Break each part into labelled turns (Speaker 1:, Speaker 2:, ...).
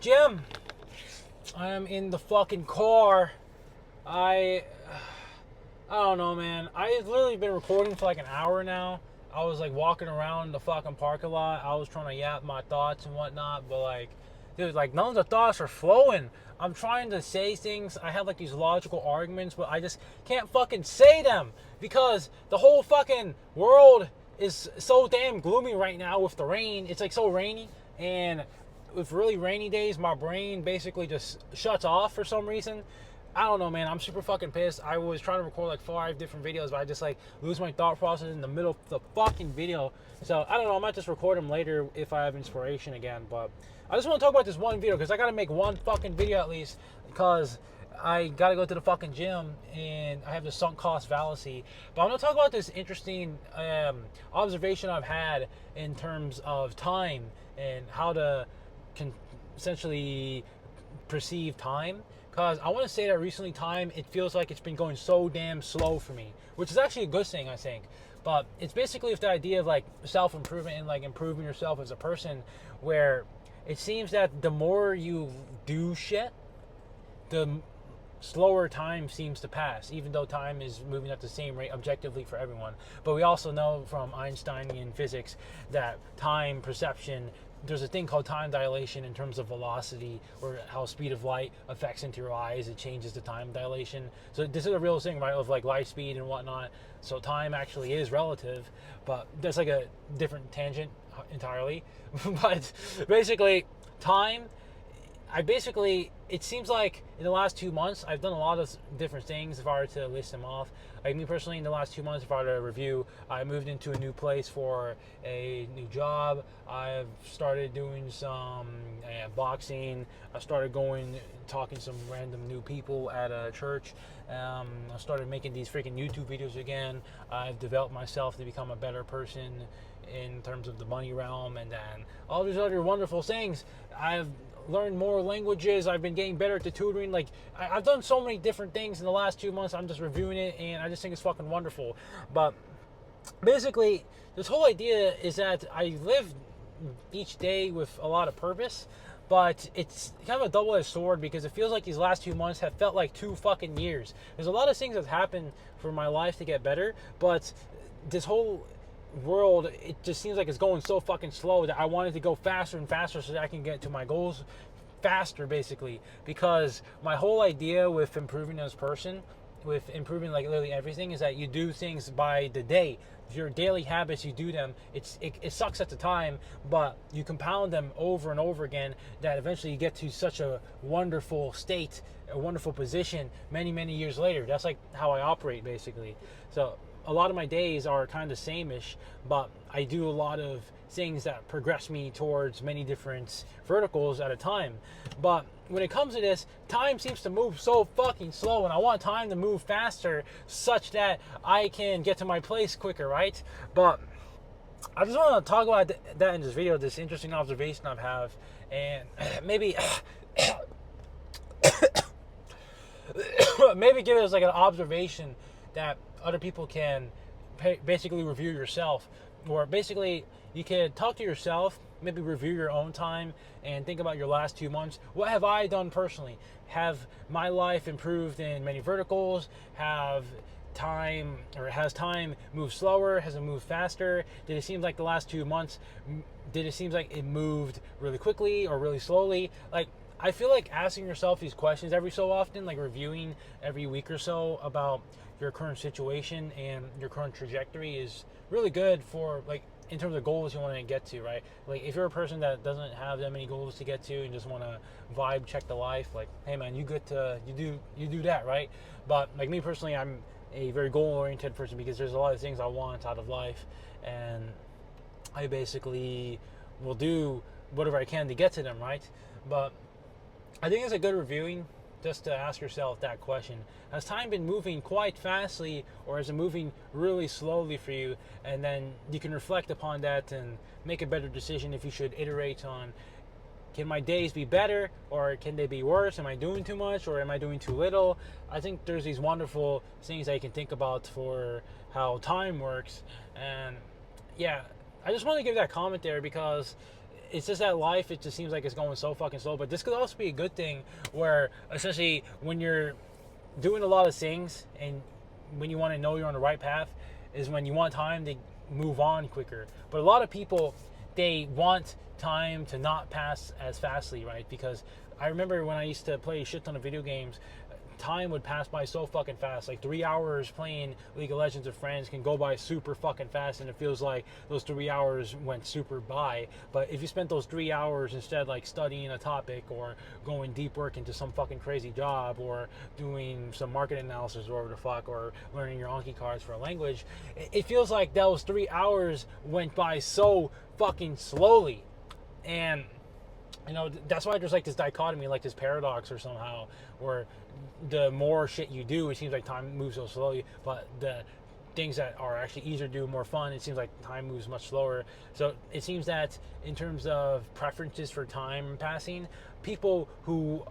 Speaker 1: Jim, I am in the fucking car. I I don't know, man. I've literally been recording for like an hour now. I was like walking around the fucking parking lot. I was trying to yap my thoughts and whatnot, but like, dude, like none of the thoughts are flowing. I'm trying to say things. I have like these logical arguments, but I just can't fucking say them because the whole fucking world is so damn gloomy right now with the rain. It's like so rainy, and with really rainy days, my brain basically just shuts off for some reason. I don't know, man. I'm super fucking pissed. I was trying to record like 5 different videos, but I just like lose my thought process in the middle of the fucking video. So I don't know. I might just record them later if I have inspiration again. But I just want to talk about this one video because I gotta make one fucking video at least because I gotta go to the fucking gym and I have the sunk cost fallacy. But I'm gonna talk about this interesting observation I've had in terms of time and how to essentially perceive time. Because I want to say that recently time, it feels like it's been going so damn slow for me, which is actually a good thing, I think. But it's basically with the idea of like self-improvement and like improving yourself as a person, where it seems that the more you do shit, the slower time seems to pass, even though time is moving at the same rate objectively for everyone. But we also know from Einsteinian physics that time perception, there's a thing called time dilation in terms of velocity, or how speed of light affects into your eyes. It changes the time dilation. So this is a real thing, right, of like light speed and whatnot. So time actually is relative, but that's like a different tangent entirely. But basically, time, it seems like in the last 2 months, I've done a lot of different things. If I were to list them off, like me personally, in the last 2 months, if I were to review, I moved into a new place for a new job. I've started doing some boxing. I started talking to some random new people at a church. I started making these freaking YouTube videos again. I've developed myself to become a better person in terms of the money realm, and then all these other wonderful things. I've learned more languages. I've been getting better at the tutoring. Like, I've done so many different things in the last 2 months. I'm just reviewing it, and I just think it's fucking wonderful. But basically, this whole idea is that I live each day with a lot of purpose, but it's kind of a double-edged sword because it feels like these last 2 months have felt like 2 fucking years. There's a lot of things that happened for my life to get better, but this whole world, it just seems like it's going so fucking slow that I wanted to go faster and faster so that I can get to my goals faster, basically. Because my whole idea with improving as a person, with improving like literally everything, is that you do things by the day. Your daily habits, you do them. It sucks at the time, but you compound them over and over again, that eventually you get to such a wonderful state, a wonderful position many years later. That's like how I operate, basically. So a lot of my days are kind of same-ish, but I do a lot of things that progress me towards many different verticals at a time. But when it comes to this, time seems to move so fucking slow, and I want time to move faster such that I can get to my place quicker, right? But I just want to talk about that in this video, this interesting observation I have, and maybe maybe give it as like an observation that other people can basically review yourself, or basically you can talk to yourself, maybe review your own time and think about your last 2 months. What have I done personally? Have my life improved in many verticals? Has time moved slower? Has it moved faster? Did it seem like the last 2 months, did it seem like it moved really quickly or really slowly? Like, I feel like asking yourself these questions every so often, like reviewing every week or so about your current situation and your current trajectory, is really good for like in terms of goals you want to get to, right? Like if you're a person that doesn't have that many goals to get to and just want to vibe check the life, like, hey man, you do that, right? But like me personally, I'm a very goal oriented person because there's a lot of things I want out of life, and I basically will do whatever I can to get to them, right? But I think it's a good reviewing just to ask yourself that question. Has time been moving quite fastly, or is it moving really slowly for you? And then you can reflect upon that and make a better decision if you should iterate on, can my days be better, or can they be worse? Am I doing too much, or am I doing too little? I think there's these wonderful things that you can think about for how time works. And yeah, I just want to give that comment there because it's just that life, it just seems like it's going so fucking slow. But this could also be a good thing where essentially when you're doing a lot of things and when you want to know you're on the right path is when you want time to move on quicker. But a lot of people, they want time to not pass as fastly, right? Because I remember when I used to play a shit ton of video games, time would pass by so fucking fast. Like 3 hours playing League of Legends with friends can go by super fucking fast, and it feels like those 3 hours went super by. But if you spent those 3 hours instead like studying a topic or going deep work into some fucking crazy job or doing some market analysis or whatever the fuck, or learning your Anki cards for a language, it feels like those 3 hours went by so fucking slowly. And you know, that's why there's like this dichotomy, like this paradox or somehow, where the more shit you do, it seems like time moves so slowly, but the things that are actually easier to do, more fun, it seems like time moves much slower. So it seems that in terms of preferences for time passing, people who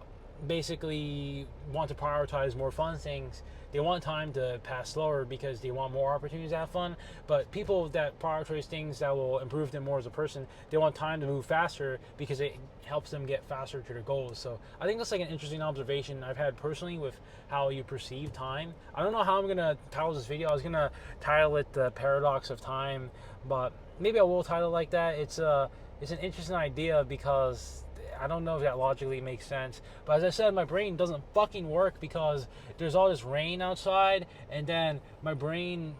Speaker 1: basically want to prioritize more fun things, they want time to pass slower because they want more opportunities to have fun. But people that prioritize things that will improve them more as a person, they want time to move faster because it helps them get faster to their goals. So I think that's like an interesting observation I've had personally with how you perceive time. I don't know how I'm gonna title this video. I was gonna title it The Paradox of Time, but maybe I will title it like that. It's an interesting idea because I don't know if that logically makes sense. But as I said, my brain doesn't fucking work because there's all this rain outside, and then my brain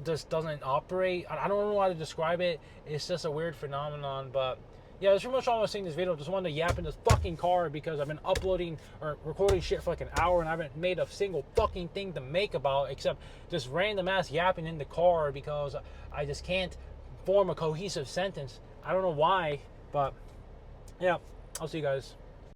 Speaker 1: just doesn't operate. I don't know how to describe it. It's just a weird phenomenon. But yeah, that's pretty much all I was saying in this video. Just wanted to yap in this fucking car because I've been uploading or recording shit for like an hour and I haven't made a single fucking thing to make about except just random ass yapping in the car because I just can't form a cohesive sentence. I don't know why, but yeah. I'll see you guys.